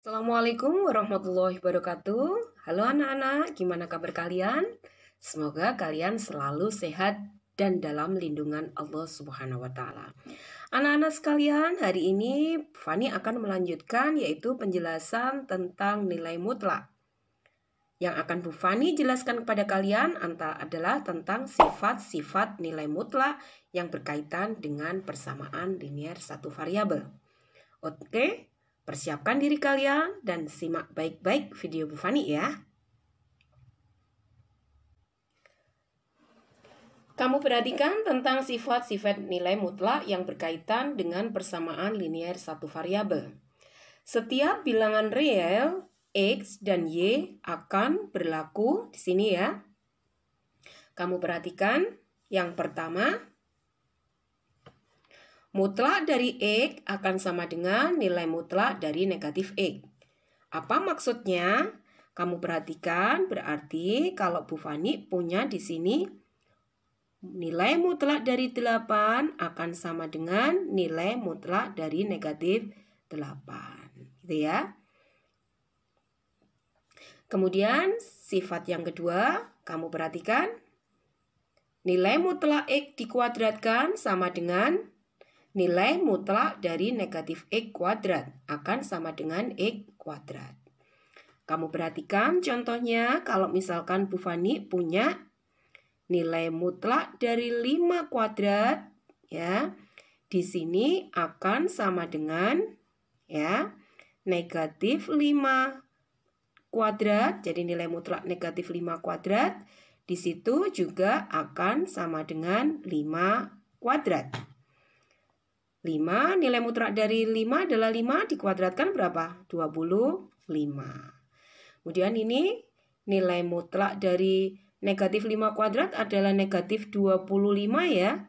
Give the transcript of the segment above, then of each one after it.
Assalamualaikum warahmatullahi wabarakatuh. Halo anak-anak, gimana kabar kalian? Semoga kalian selalu sehat dan dalam lindungan Allah Subhanahu wa Ta'ala. Anak-anak sekalian, hari ini Fani akan melanjutkan yaitu penjelasan tentang nilai mutlak. Yang akan Bu Fani jelaskan kepada kalian adalah tentang sifat-sifat nilai mutlak yang berkaitan dengan persamaan linier satu variabel. Oke. Persiapkan diri kalian dan simak baik-baik video Bu Fani ya. Kamu perhatikan tentang sifat-sifat nilai mutlak yang berkaitan dengan persamaan linier satu variabel. Setiap bilangan real X dan Y akan berlaku di sini ya. Kamu perhatikan yang pertama, mutlak dari X akan sama dengan nilai mutlak dari negatif X. Apa maksudnya? Kamu perhatikan, berarti kalau Bu Fani punya di sini nilai mutlak dari 8 akan sama dengan nilai mutlak dari negatif 8. Gitu ya. Kemudian sifat yang kedua, kamu perhatikan nilai mutlak X dikuadratkan sama dengan nilai mutlak dari negatif X kuadrat akan sama dengan X kuadrat. Kamu perhatikan contohnya kalau misalkan Bu Fani punya nilai mutlak dari 5 kuadrat ya. Di sini akan sama dengan ya negatif 5 kuadrat. Jadi nilai mutlak negatif 5 kuadrat di situ juga akan sama dengan 5 kuadrat. 5, nilai mutlak dari 5 adalah 5 dikuadratkan berapa? 25. Kemudian ini nilai mutlak dari negatif 5 kuadrat adalah negatif 25 ya.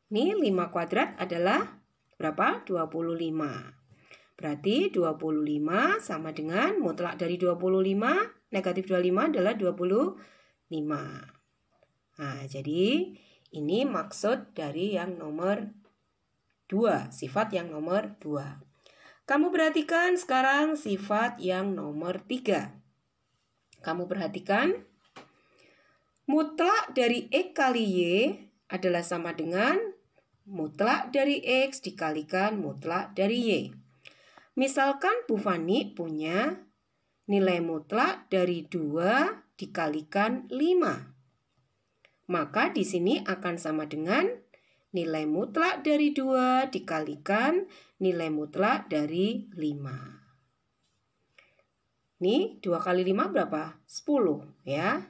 Ini 5 kuadrat adalah berapa? 25. Berarti 25 sama dengan mutlak dari 25, negatif 25 adalah 25. Nah, jadi ini maksud dari yang nomor 2, sifat yang nomor 2. Kamu perhatikan sekarang sifat yang nomor 3. Kamu perhatikan mutlak dari X kali Y adalah sama dengan mutlak dari X dikalikan mutlak dari Y. Misalkan Bu Fani punya nilai mutlak dari 2 dikalikan 5. Maka di sini akan sama dengan nilai mutlak dari 2 dikalikan nilai mutlak dari 5. Ini 2 kali 5 berapa? 10 ya.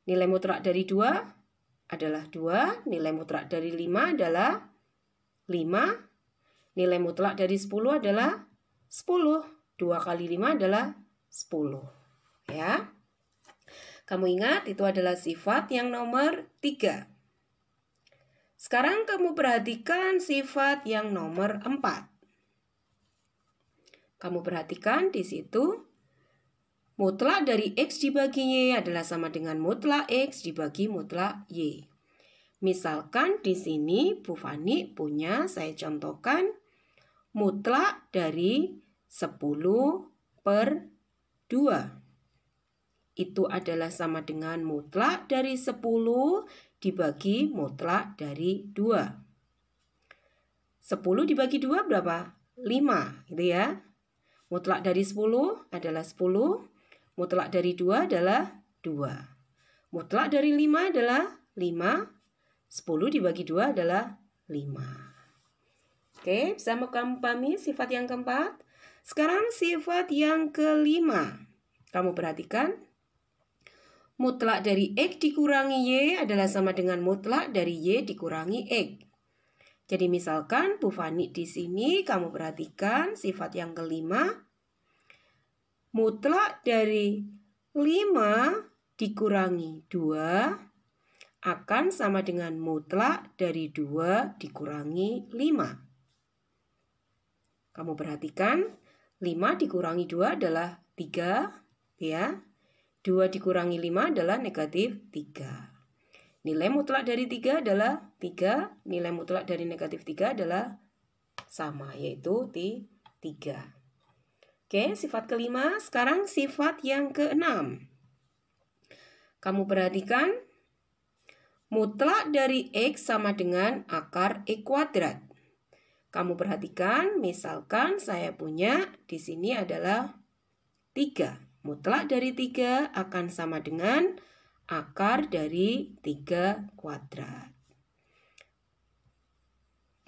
Nilai mutlak dari 2 adalah 2. Nilai mutlak dari 5 adalah 5. Nilai mutlak dari 10 adalah 10. 2 kali 5 adalah 10 ya. Kamu ingat itu adalah sifat yang nomor 3. Sekarang kamu perhatikan sifat yang nomor 4. Kamu perhatikan di situ mutlak dari X dibagi Y adalah sama dengan mutlak X dibagi mutlak Y. Misalkan di sini Bu Fani punya, saya contohkan, mutlak dari 10/2. Itu adalah sama dengan mutlak dari 10 dibagi mutlak dari 2. 10 dibagi 2 berapa? 5, gitu ya. Mutlak dari 10 adalah 10, mutlak dari 2 adalah 2. Mutlak dari 5 adalah 5, 10 dibagi 2 adalah 5. Oke, bisa kamu pahami sifat yang keempat? Sekarang sifat yang kelima. Kamu perhatikan. Mutlak dari X dikurangi Y adalah sama dengan mutlak dari Y dikurangi X. Jadi misalkan Bu Fani di sini kamu perhatikan sifat yang kelima. Mutlak dari 5 dikurangi 2 akan sama dengan mutlak dari 2 dikurangi 5. Kamu perhatikan 5 dikurangi 2 adalah 3 ya. 2 dikurangi 5 adalah negatif 3. Nilai mutlak dari 3 adalah 3. Nilai mutlak dari negatif 3 adalah sama, yaitu 3. Oke, sifat kelima. Sekarang sifat yang keenam. Kamu perhatikan, mutlak dari X sama dengan akar X kuadrat. Kamu perhatikan, misalkan saya punya di sini adalah 3. Mutlak dari 3 akan sama dengan akar dari 3 kuadrat.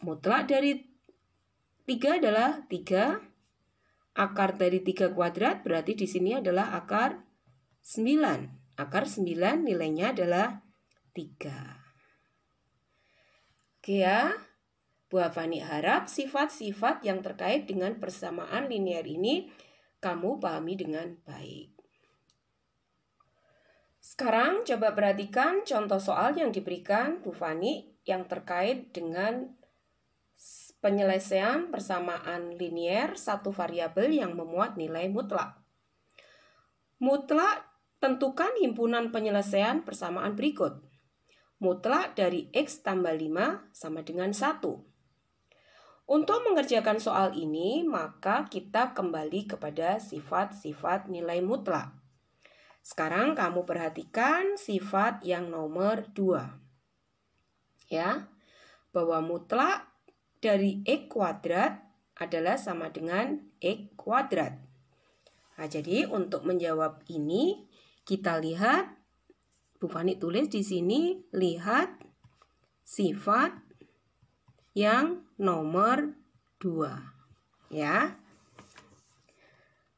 Mutlak dari 3 adalah 3. Akar dari 3 kuadrat berarti di sini adalah akar 9. Akar 9 nilainya adalah 3. Oke ya, Bu Afani harap sifat-sifat yang terkait dengan persamaan linear ini kamu pahami dengan baik. Sekarang coba perhatikan contoh soal yang diberikan Bu Fani yang terkait dengan penyelesaian persamaan linear satu variabel yang memuat nilai mutlak. Mutlak, tentukan himpunan penyelesaian persamaan berikut. Mutlak dari X tambah 5 sama dengan 1. Untuk mengerjakan soal ini, maka kita kembali kepada sifat-sifat nilai mutlak. Sekarang kamu perhatikan sifat yang nomor 2. Ya, bahwa mutlak dari X kuadrat adalah sama dengan X kuadrat. Nah, jadi untuk menjawab ini kita lihat, Bu Fani tulis di sini, lihat sifat yang nomor 2. Ya.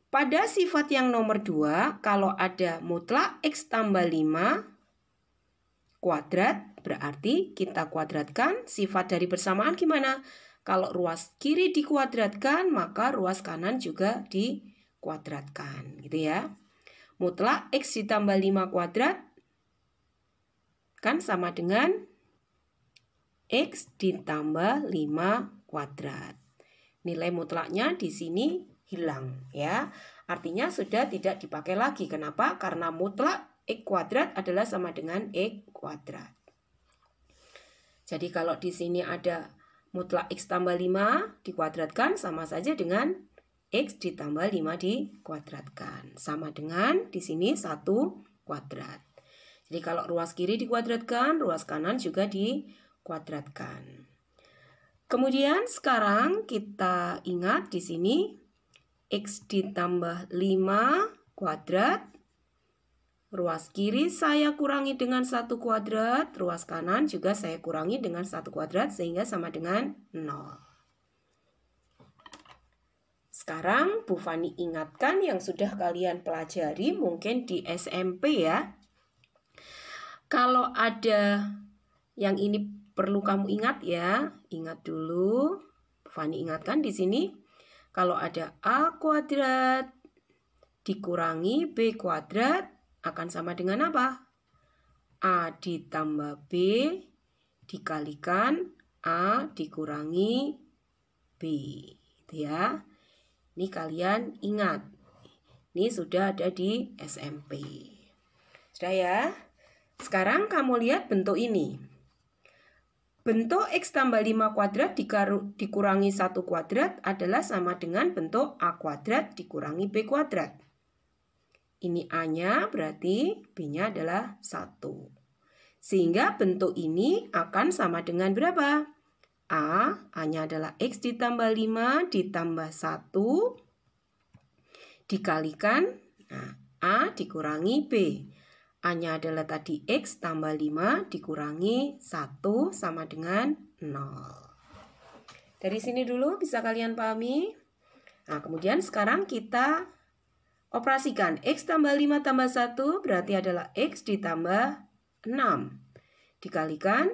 Pada sifat yang nomor 2, kalau ada mutlak X tambah 5 kuadrat, berarti kita kuadratkan sifat dari persamaan gimana? Kalau ruas kiri dikuadratkan, maka ruas kanan juga dikuadratkan, gitu ya. Mutlak X ditambah 5 kuadrat kan sama dengan X ditambah 5 kuadrat. Nilai mutlaknya di sini hilang ya. Artinya sudah tidak dipakai lagi. Kenapa? Karena mutlak X kuadrat adalah sama dengan X kuadrat. Jadi kalau di sini ada mutlak X tambah 5 dikuadratkan sama saja dengan X ditambah 5 dikuadratkan. Sama dengan di sini 1 kuadrat. Jadi kalau ruas kiri dikuadratkan, ruas kanan juga dikuadratkan. Kemudian sekarang kita ingat di sini X ditambah 5 kuadrat. Ruas kiri saya kurangi dengan 1 kuadrat. Ruas kanan juga saya kurangi dengan 1 kuadrat sehingga sama dengan 0. Sekarang Bu Fani ingatkan yang sudah kalian pelajari mungkin di SMP ya. Kalau ada yang ini perlu kamu ingat ya. Ingat dulu. Bu Fani ingatkan di sini. Kalau ada A kuadrat dikurangi B kuadrat akan sama dengan apa? A ditambah B dikalikan A dikurangi B. Itu ya. Ini kalian ingat. Ini sudah ada di SMP. Sudah ya? Sekarang kamu lihat bentuk ini. Bentuk X tambah 5 kuadrat dikurangi 1 kuadrat adalah sama dengan bentuk A kuadrat dikurangi B kuadrat. Ini A-nya berarti B-nya adalah 1. Sehingga bentuk ini akan sama dengan berapa? A-nya adalah X ditambah 5 ditambah 1 dikalikan A dikurangi B. A-nya adalah tadi X tambah 5 dikurangi 1 sama dengan 0. Dari sini dulu bisa kalian pahami. Nah, kemudian sekarang kita operasikan. X tambah 5 tambah 1 berarti adalah X ditambah 6. Dikalikan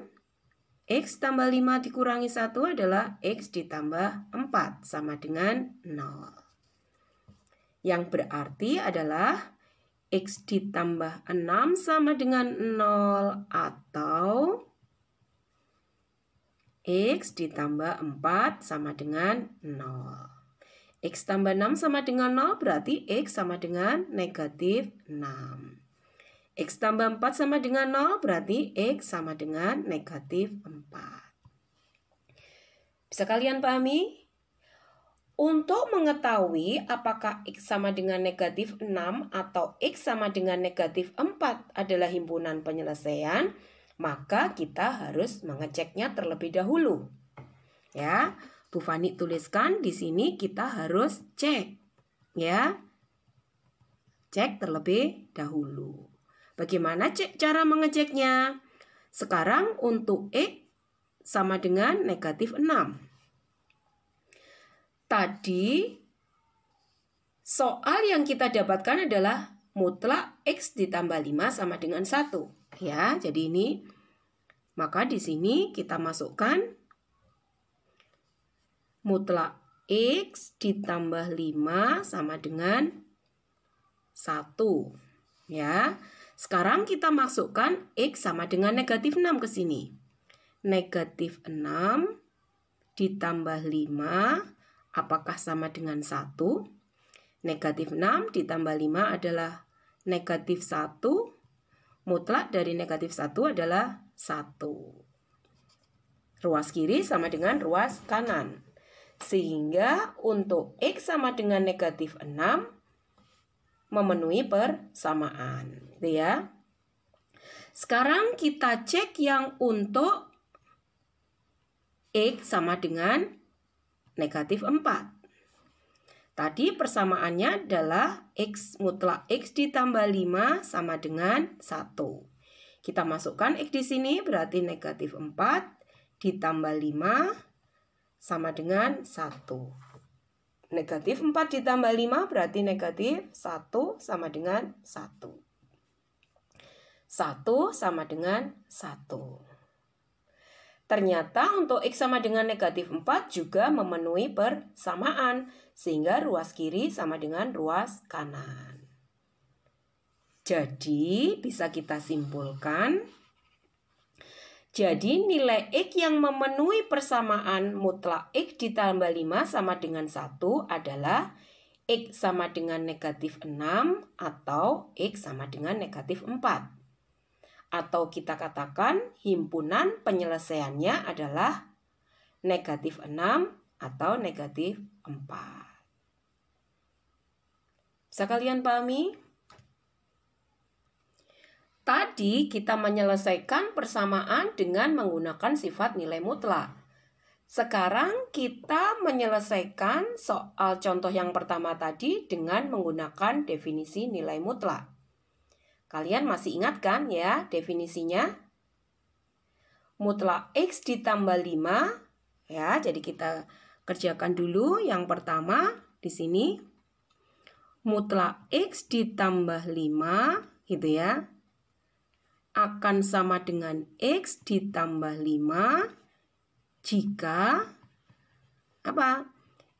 X tambah 5 dikurangi 1 adalah X ditambah 4 sama dengan 0. Yang berarti adalah X ditambah 6 sama dengan 0 atau X ditambah 4 sama dengan 0. X tambah 6 sama dengan 0 berarti X sama dengan negatif 6. X tambah 4 sama dengan 0 berarti X sama dengan negatif 4. Bisa kalian pahami? Untuk mengetahui apakah X sama dengan negatif 6 atau X sama dengan negatif 4 adalah himpunan penyelesaian, maka kita harus mengeceknya terlebih dahulu. Ya, Bu Fani tuliskan di sini kita harus cek. Ya, cek terlebih dahulu. Bagaimana cara mengeceknya? Sekarang untuk X sama dengan negatif 6. Tadi soal yang kita dapatkan adalah mutlak X ditambah 5 sama dengan 1. Ya, jadi ini. Maka di sini kita masukkan mutlak X ditambah 5 sama dengan 1. Ya. Sekarang kita masukkan X sama dengan negatif 6 ke sini. Negatif 6 ditambah 5 apakah sama dengan 1? Negatif 6 ditambah 5 adalah negatif 1. Mutlak dari negatif 1 adalah 1. Ruas kiri sama dengan ruas kanan. Sehingga untuk X sama dengan negatif 6 memenuhi persamaan. Gitu ya. Sekarang kita cek yang untuk X sama dengan negatif 4. Tadi persamaannya adalah X mutlak X ditambah 5 sama dengan 1. Kita masukkan X di sini berarti negatif 4 ditambah 5 sama dengan 1. Negatif 4 ditambah 5 berarti negatif 1 sama dengan 1. 1 sama dengan 1. Ternyata untuk X sama dengan negatif 4 juga memenuhi persamaan, sehingga ruas kiri sama dengan ruas kanan. Jadi bisa kita simpulkan, jadi nilai X yang memenuhi persamaan mutlak X ditambah 5 sama dengan 1 adalah X sama dengan negatif 6 atau X sama dengan negatif 4. Atau kita katakan himpunan penyelesaiannya adalah negatif 6 atau negatif 4. Bisa kalian pahami? Tadi kita menyelesaikan persamaan dengan menggunakan sifat nilai mutlak. Sekarang kita menyelesaikan soal contoh yang pertama tadi dengan menggunakan definisi nilai mutlak. Kalian masih ingat kan ya definisinya? Mutlak X ditambah 5. Ya, jadi kita kerjakan dulu yang pertama di sini. Mutlak X ditambah 5 gitu ya. Akan sama dengan X ditambah 5 jika apa?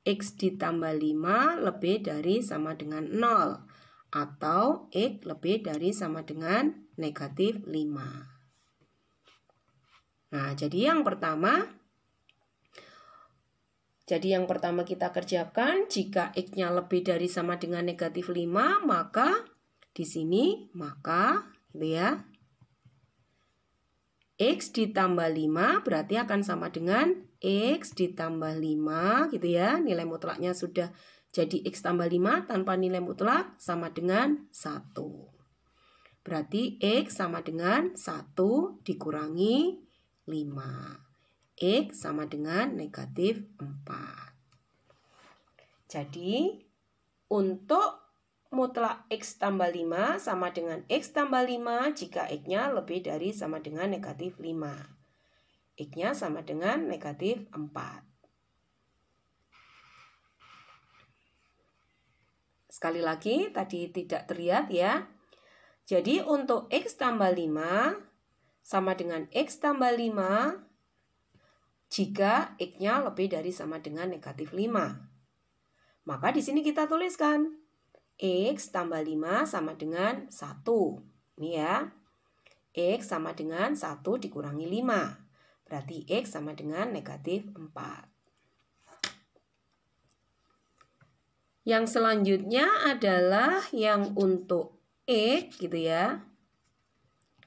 X ditambah 5 lebih dari sama dengan 0. Atau X lebih dari sama dengan negatif 5. Nah, jadi yang pertama kita kerjakan jika X-nya lebih dari sama dengan negatif 5, maka di sini gitu ya. X ditambah 5 berarti akan sama dengan X ditambah 5 gitu ya. Nilai mutlaknya sudah jadi X tambah 5 tanpa nilai mutlak sama dengan 1. Berarti X sama dengan 1 dikurangi 5. X sama dengan negatif 4. Jadi untuk mutlak X tambah 5 sama dengan X tambah 5 jika X-nya lebih dari sama dengan negatif 5. X-nya sama dengan negatif 4. Sekali lagi, tadi tidak terlihat ya. Jadi untuk X tambah 5 sama dengan X tambah 5 jika X-nya lebih dari sama dengan negatif 5. Maka di sini kita tuliskan X tambah 5 sama dengan 1. Ini ya. X sama dengan 1 dikurangi 5. Berarti X sama dengan negatif 4. Yang selanjutnya adalah yang untuk X gitu ya.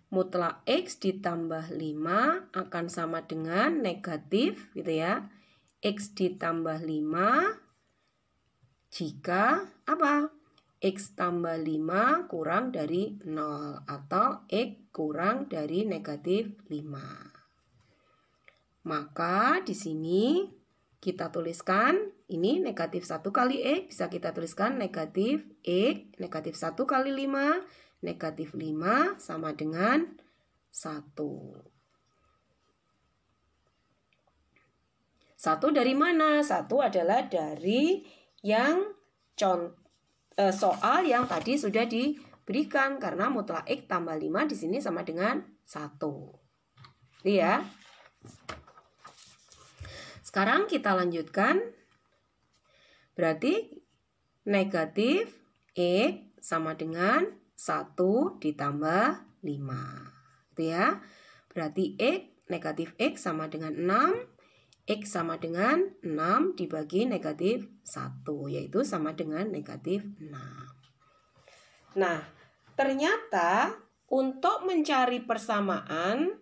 Mutlak X ditambah 5 akan sama dengan negatif gitu ya. X ditambah 5 jika apa? X tambah 5 kurang dari 0 atau X kurang dari negatif 5. Maka di sini kita tuliskan ini negatif 1 kali X, bisa kita tuliskan negatif X, negatif 1 kali 5, negatif 5 sama dengan 1. 1 dari mana? 1 adalah dari yang soal yang tadi sudah diberikan, karena mutlak X tambah 5 di sini sama dengan 1. Ya. Sekarang kita lanjutkan. Berarti negatif X sama dengan 1 ditambah 5. Itu ya. Berarti negatif X sama dengan 6. X sama dengan 6 dibagi negatif 1, yaitu sama dengan negatif 6. Nah, ternyata untuk mencari persamaan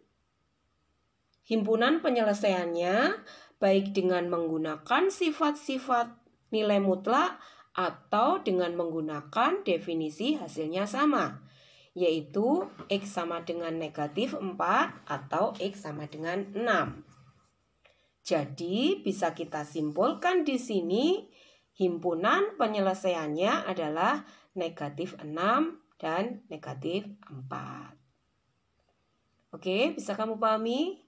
himpunan penyelesaiannya, baik dengan menggunakan sifat-sifat nilai mutlak atau dengan menggunakan definisi hasilnya sama, yaitu X sama dengan negatif 4 atau X sama dengan 6. Jadi bisa kita simpulkan di sini himpunan penyelesaiannya adalah negatif 6 dan negatif 4. Oke, bisa kamu pahami?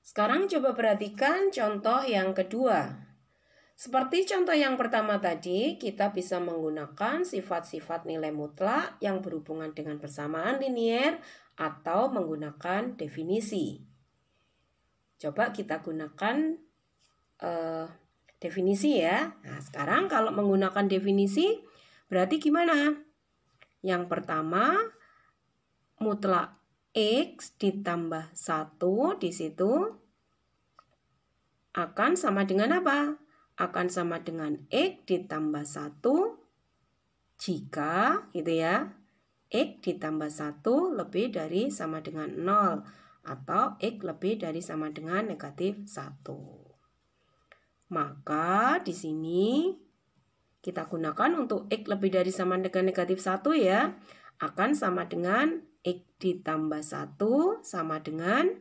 Sekarang coba perhatikan contoh yang kedua. Seperti contoh yang pertama tadi, kita bisa menggunakan sifat-sifat nilai mutlak yang berhubungan dengan persamaan linier atau menggunakan definisi. Coba kita gunakan definisi ya. Nah, sekarang kalau menggunakan definisi berarti gimana? Yang pertama, mutlak X ditambah 1 di situ akan sama dengan apa? Akan sama dengan X ditambah 1 jika gitu ya. X ditambah 1 lebih dari sama dengan 0. Atau X lebih dari sama dengan negatif 1. Maka di sini kita gunakan untuk X lebih dari sama dengan negatif 1 ya. Akan sama dengan X ditambah 1 sama dengan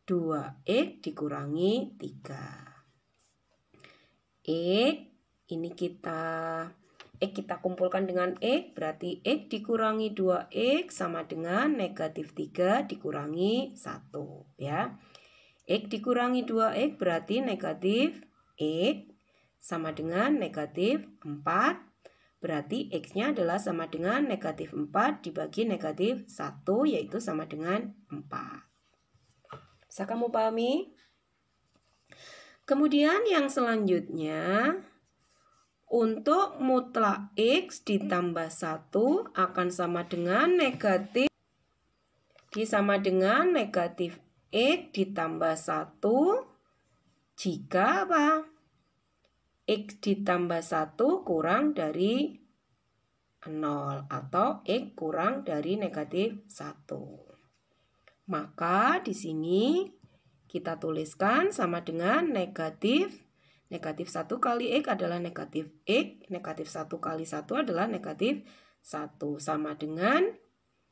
2X dikurangi 3. X ini X kita kumpulkan dengan X, berarti X dikurangi 2X sama dengan negatif 3 dikurangi 1. Ya. X dikurangi 2X berarti negatif X sama dengan negatif 4. Berarti X-nya adalah sama dengan negatif 4 dibagi negatif 1, yaitu sama dengan 4. Bisa kamu pahami? Kemudian yang selanjutnya, untuk mutlak X ditambah 1 akan sama dengan negatif X ditambah 1 jika apa? X ditambah 1 kurang dari 0 atau X kurang dari negatif 1. Maka di sini kita tuliskan sama dengan negatif 1 kali X adalah negatif X, negatif 1 kali 1 adalah negatif 1, sama dengan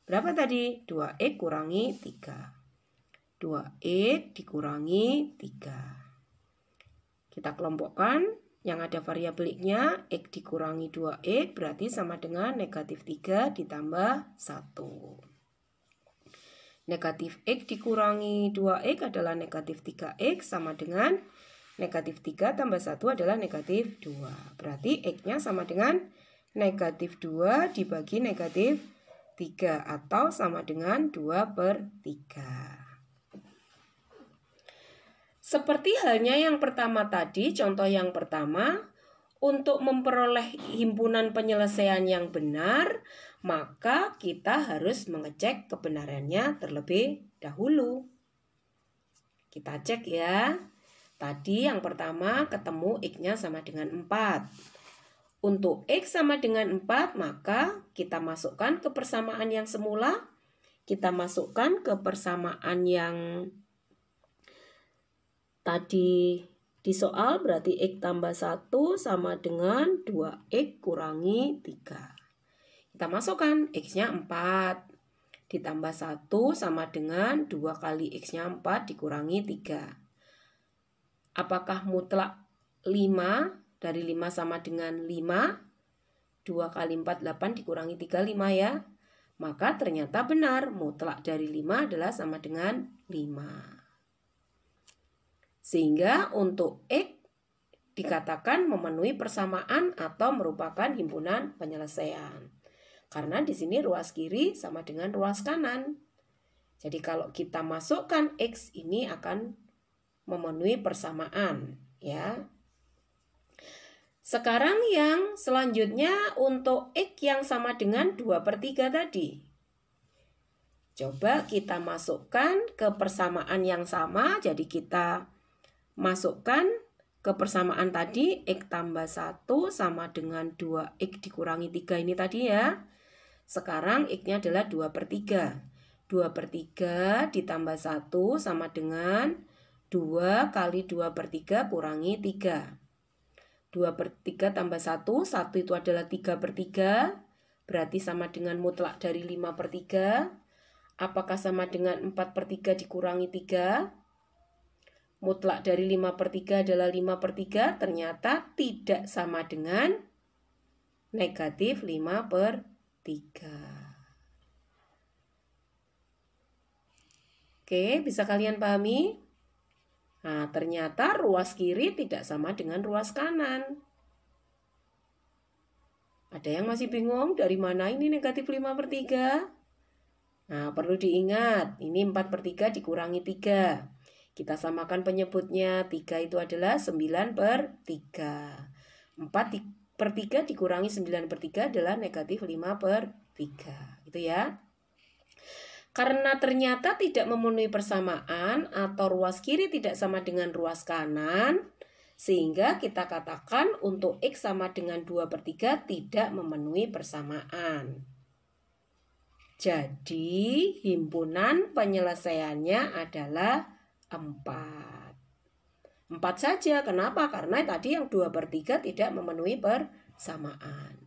berapa tadi? 2X kurangi 3. 2X dikurangi 3. Kita kelompokkan, yang ada variabel X-nya, X dikurangi 2X berarti sama dengan negatif 3 ditambah 1. Negatif X dikurangi 2X adalah negatif 3X sama dengan negatif 3 tambah 1 adalah negatif 2. Berarti X-nya sama dengan negatif 2 dibagi negatif 3 atau sama dengan 2/3. Seperti halnya yang pertama tadi, contoh yang pertama, untuk memperoleh himpunan penyelesaian yang benar, maka kita harus mengecek kebenarannya terlebih dahulu. Kita cek ya. Tadi yang pertama ketemu X-nya sama dengan 4. Untuk X sama dengan 4, maka kita masukkan ke persamaan yang semula. Kita masukkan ke persamaan yang tadi Di soal berarti X tambah 1 sama dengan 2X kurangi 3. Kita masukkan X-nya 4. Ditambah 1 sama dengan 2 kali X-nya 4 dikurangi 3. Apakah mutlak 5? Dari 5 sama dengan 5. 2 kali 4, 8 dikurangi 3, 5 ya. Maka ternyata benar, mutlak dari 5 adalah sama dengan 5. Sehingga untuk X dikatakan memenuhi persamaan atau merupakan himpunan penyelesaian. Karena di sini ruas kiri sama dengan ruas kanan. Jadi kalau kita masukkan X ini akan memenuhi persamaan, ya. Sekarang yang selanjutnya untuk X yang sama dengan 2/3 tadi. Coba kita masukkan ke persamaan yang sama, jadi kita masukkan ke persamaan tadi, X tambah 1 sama dengan 2X dikurangi 3 ini tadi ya. Sekarang X-nya adalah 2/3. 2/3 ditambah 1 sama dengan 2 kali 2/3 kurangi 3. 2/3 tambah 1, 1 itu adalah 3/3. Berarti sama dengan mutlak dari 5/3. Apakah sama dengan 4/3 dikurangi 3? Mutlak dari 5/3 adalah 5/3, ternyata tidak sama dengan negatif 5/3. Oke, bisa kalian pahami? Nah, ternyata ruas kiri tidak sama dengan ruas kanan. Ada yang masih bingung dari mana ini negatif 5/3? Nah, perlu diingat, ini 4/3 dikurangi 3. Kita samakan penyebutnya, 3 itu adalah 9/3. 4/3 dikurangi 9/3 adalah negatif 5/3. Gitu ya. Karena ternyata tidak memenuhi persamaan atau ruas kiri tidak sama dengan ruas kanan, sehingga kita katakan untuk X sama dengan 2/3 tidak memenuhi persamaan. Jadi himpunan penyelesaiannya adalah 4. 4 saja. Kenapa? Karena tadi yang 2/3 tidak memenuhi persamaan.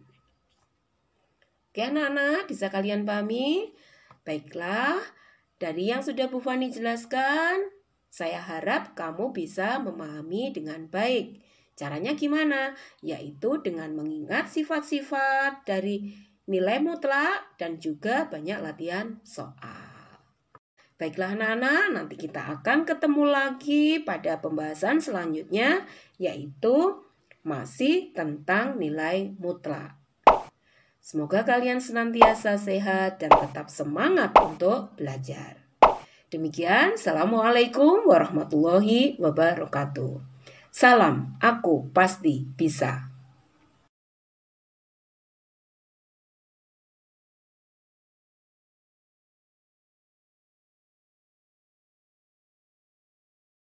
Oke anak-anak, bisa kalian pahami? Baiklah, dari yang sudah Bu Fani jelaskan, saya harap kamu bisa memahami dengan baik. Caranya gimana? Yaitu dengan mengingat sifat-sifat dari nilai mutlak dan juga banyak latihan soal. Baiklah anak-anak, nanti kita akan ketemu lagi pada pembahasan selanjutnya, yaitu masih tentang nilai mutlak. Semoga kalian senantiasa sehat dan tetap semangat untuk belajar. Demikian, Assalamualaikum warahmatullahi wabarakatuh. Salam, aku pasti bisa.